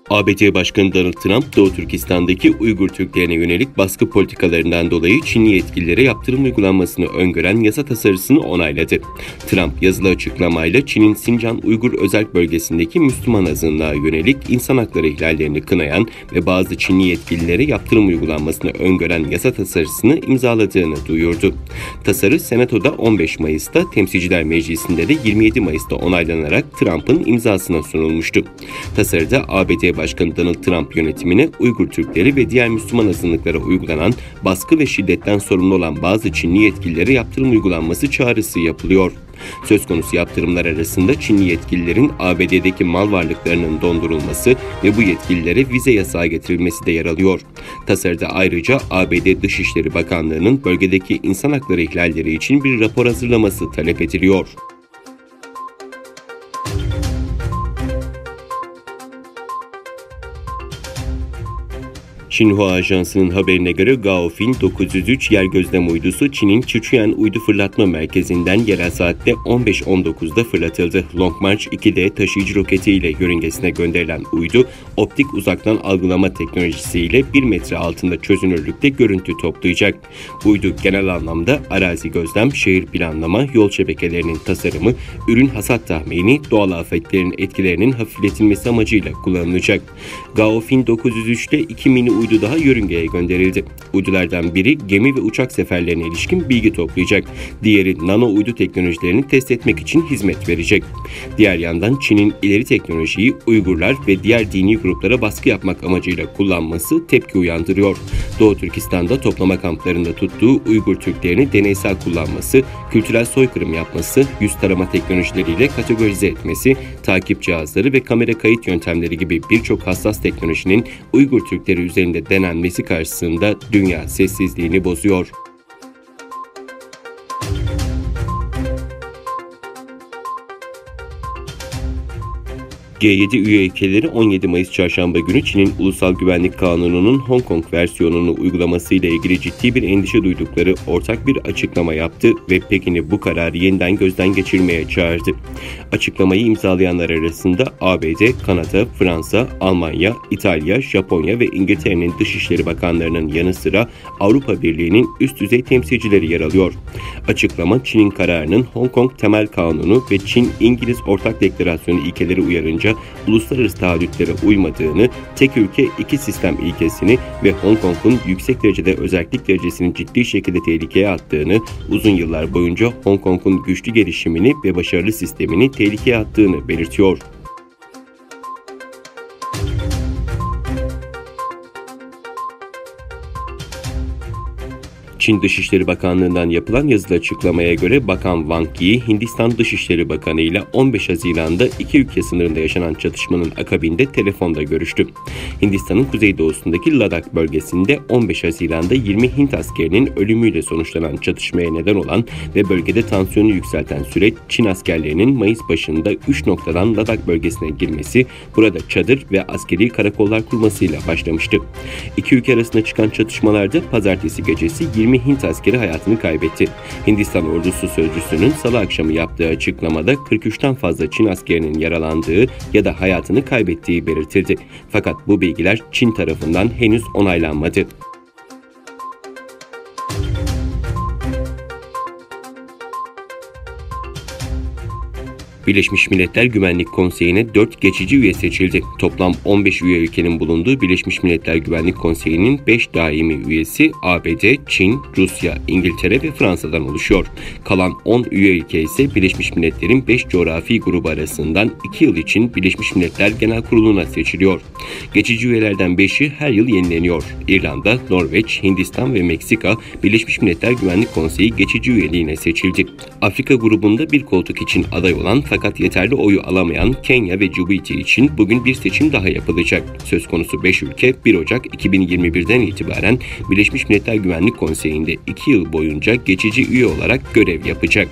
ABD Başkanı Donald Trump, Doğu Türkistan'daki Uygur Türklerine yönelik baskı politikalarından dolayı Çinli yetkililere yaptırım uygulanmasını öngören yasa tasarısını onayladı. Trump yazılı açıklamayla Çin'in Sincan Uygur Özerk Bölgesi'ndeki Müslüman azınlığa yönelik insan hakları ihlallerini kınayan ve bazı Çinli yetkililere yaptırım uygulanmasını öngören yasa tasarısını imzaladığını duyurdu. Tasarı Senato'da 15 Mayıs'ta, Temsilciler Meclisi'nde de 27 Mayıs'ta onaylanarak Trump'ın imzasına sunulmuştu. Tasarıda ABD Başkanı Donald Trump yönetimine Uygur Türkleri ve diğer Müslüman azınlıklara uygulanan baskı ve şiddetten sorumlu olan bazı Çinli yetkililere yaptırım uygulanması çağrısı yapılıyor. Söz konusu yaptırımlar arasında Çinli yetkililerin ABD'deki mal varlıklarının dondurulması ve bu yetkililere vize yasağı getirilmesi de yer alıyor. Tasarıda ayrıca ABD Dışişleri Bakanlığı'nın bölgedeki insan hakları ihlalleri için bir rapor hazırlaması talep ediliyor. Xinhua Ajansı'nın haberine göre Gaofen 903 yer gözlem uydusu Çin'in Sichuan uydu fırlatma merkezinden yerel saatte 15.19'da fırlatıldı. Long March 2D taşıyıcı roketiyle yörüngesine gönderilen uydu, optik uzaktan algılama teknolojisiyle 1 metre altında çözünürlükte görüntü toplayacak. Uydu genel anlamda arazi gözlem, şehir planlama, yol şebekelerinin tasarımı, ürün hasat tahmini, doğal afetlerin etkilerinin hafifletilmesi amacıyla kullanılacak. Gaofen 903'te 2 mini uydu daha yörüngeye gönderildi. Uydulardan biri gemi ve uçak seferlerine ilişkin bilgi toplayacak. Diğeri nano uydu teknolojilerini test etmek için hizmet verecek. Diğer yandan Çin'in ileri teknolojiyi Uygurlar ve diğer dini gruplara baskı yapmak amacıyla kullanması tepki uyandırıyor. Doğu Türkistan'da toplama kamplarında tuttuğu Uygur Türklerini deneysel kullanması, kültürel soykırım yapması, yüz tarama teknolojileriyle kategorize etmesi, takip cihazları ve kamera kayıt yöntemleri gibi birçok hassas teknolojinin Uygur Türkleri üzerinde denenmesi karşısında dünya sessizliğini bozuyor. G7 üye ülkeleri 17 Mayıs Çarşamba günü Çin'in Ulusal Güvenlik Kanunu'nun Hong Kong versiyonunu uygulamasıyla ilgili ciddi bir endişe duydukları ortak bir açıklama yaptı ve Pekin'i bu kararı yeniden gözden geçirmeye çağırdı. Açıklamayı imzalayanlar arasında ABD, Kanada, Fransa, Almanya, İtalya, Japonya ve İngiltere'nin Dışişleri Bakanlarının yanı sıra Avrupa Birliği'nin üst düzey temsilcileri yer alıyor. Açıklama, Çin'in kararının Hong Kong Temel Kanunu ve Çin-İngiliz Ortak Deklarasyonu ilkeleri uyarınca uluslararası taahhütlere uymadığını, tek ülke iki sistem ilkesini ve Hong Kong'un yüksek derecede özellik derecesini ciddi şekilde tehlikeye attığını, uzun yıllar boyunca Hong Kong'un güçlü gelişimini ve başarılı sistemini tehlikeye attığını belirtiyor. Çin Dışişleri Bakanlığı'ndan yapılan yazılı açıklamaya göre Bakan Wang Yi, Hindistan Dışişleri Bakanı ile 15 Haziran'da iki ülke sınırında yaşanan çatışmanın akabinde telefonda görüştü. Hindistan'ın kuzeydoğusundaki Ladakh bölgesinde 15 Haziran'da 20 Hint askerinin ölümüyle sonuçlanan çatışmaya neden olan ve bölgede tansiyonu yükselten süreç, Çin askerlerinin Mayıs başında 3 noktadan Ladakh bölgesine girmesi, burada çadır ve askeri karakollar kurmasıyla başlamıştı. İki ülke arasında çıkan çatışmalarda pazartesi gecesi 20 Hint askeri hayatını kaybetti. Hindistan ordusu sözcüsünün salı akşamı yaptığı açıklamada 43'ten fazla Çin askerinin yaralandığı ya da hayatını kaybettiği belirtildi. Fakat bu bilgiler Çin tarafından henüz onaylanmadı. Birleşmiş Milletler Güvenlik Konseyi'ne 4 geçici üye seçildi. Toplam 15 üye ülkenin bulunduğu Birleşmiş Milletler Güvenlik Konseyi'nin 5 daimi üyesi ABD, Çin, Rusya, İngiltere ve Fransa'dan oluşuyor. Kalan 10 üye ülke ise Birleşmiş Milletler'in 5 coğrafi grubu arasından 2 yıl için Birleşmiş Milletler Genel Kurulu'na seçiliyor. Geçici üyelerden 5'i her yıl yenileniyor. İrlanda, Norveç, Hindistan ve Meksika Birleşmiş Milletler Güvenlik Konseyi geçici üyeliğine seçildi. Afrika grubunda bir koltuk için aday olan fakat yeterli oyu alamayan Kenya ve Cibuti için bugün bir seçim daha yapılacak. Söz konusu 5 ülke 1 Ocak 2021'den itibaren Birleşmiş Milletler Güvenlik Konseyi'nde 2 yıl boyunca geçici üye olarak görev yapacak.